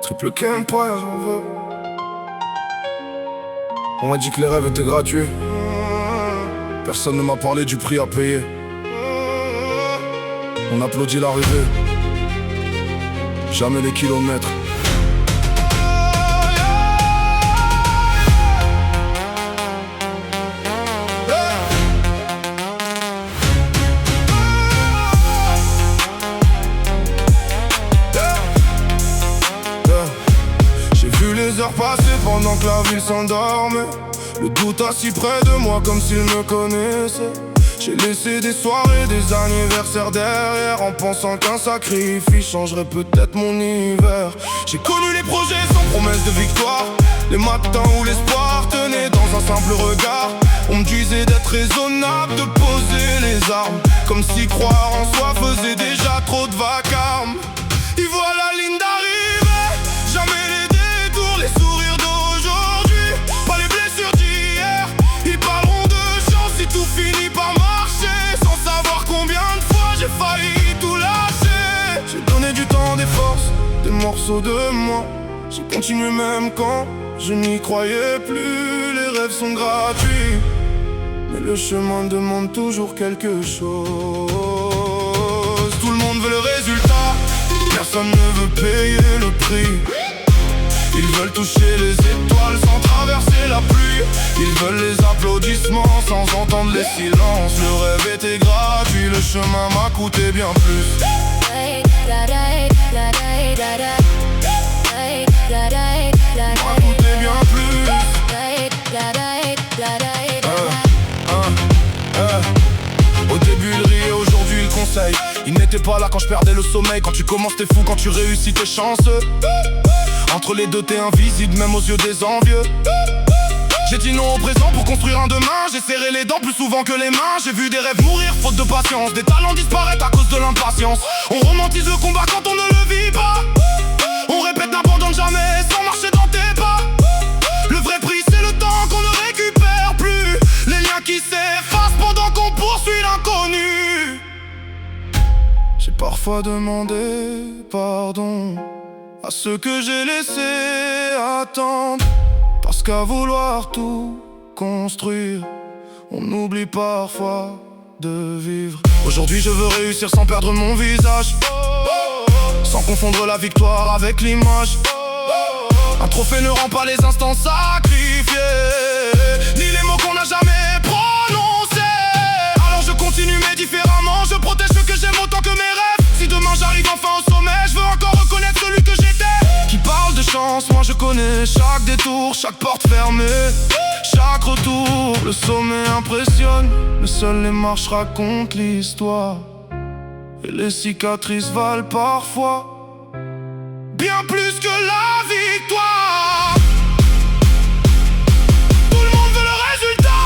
Triple Ken, poids, j'en veux. On m'a dit que les rêves étaient gratuits. Personne ne m'a parlé du prix à payer. On applaudit l'arrivée, jamais les kilomètres. J'ai vu les heures passer pendant que la ville s'endormait. Le doute assis près de moi comme s'il me connaissait. J'ai laissé des soirées, des anniversaires derrière, en pensant qu'un sacrifice changerait peut-être mon hiver. J'ai connu les projets sans promesse de victoire, les matins où l'espoir tenait dans un simple regard. On me disait d'être raisonnable, de poser les armes, comme si croire en soi faisait déjà trop de vacarme. Y voilà la ligne d'arrivée, jamais les détours, les sourires d'aujourd'hui, pas les blessures d'hier. Ils parleront de chance si tout finit par marcher, sans savoir combien de fois j'ai failli tout lâcher. J'ai donné du temps, des forces, des morceaux de moi. J'ai continué même quand je n'y croyais plus. Les rêves sont gratuits, mais le chemin demande toujours quelque chose. Tout le monde veut le résultat, personne ne veut payer le prix. Ils veulent toucher les étoiles sans traverser la pluie. Ils veulent les applaudissements sans entendre les silences. Le rêve était gratuit, le chemin m'a coûté bien plus. M'a coûté bien plus. Au début il riait, aujourd'hui il conseille. Il n'était pas là quand je perdais le sommeil. Quand tu commences t'es fou, quand tu réussis t'es chanceux. Entre les deux t'es invisible même aux yeux des envieux. J'ai dit non au présent pour construire un demain. J'ai serré les dents plus souvent que les mains. J'ai vu des rêves mourir faute de patience, des talents disparaître à cause de l'impatience. On romantise le combat quand on ne le vit pas. On répète n'abandonne jamais sans marcher dans tes pas. Le vrai prix c'est le temps qu'on ne récupère plus, les liens qui s'effacent pendant qu'on poursuit l'inconnu. J'ai parfois demandé pardon à ceux que j'ai laissé attendre, parce qu'à vouloir tout construire, on oublie parfois de vivre. Aujourd'hui je veux réussir sans perdre mon visage, sans confondre la victoire avec l'image. Un trophée ne rend pas les instants sacrifiés, ni les mots qu'on n'a jamais prononcés. Alors je continue mais différemment, je protège ce que j'aime autant que mes rêves. Si demain j'arrive enfin au sommet, je veux encore reconnaître celui que j'étais. Qui parle de chance, moi je connais chaque détour, chaque porte fermée, chaque retour. Le sommet impressionne, mais seules les marches racontent l'histoire. Et les cicatrices valent parfois bien plus que la victoire. Tout le monde veut le résultat,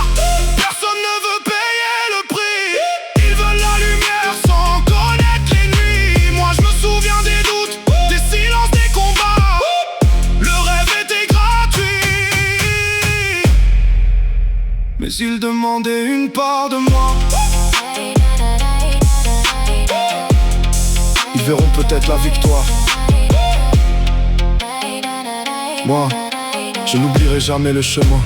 personne ne veut payer le prix. Ils veulent la lumière sans connaître les nuits. Moi je me souviens des doutes, des silences, des combats. Le rêve était gratuit, mais ils demandaient une part de moi. Ils verront peut-être la victoire. Moi, je n'oublierai jamais le chemin.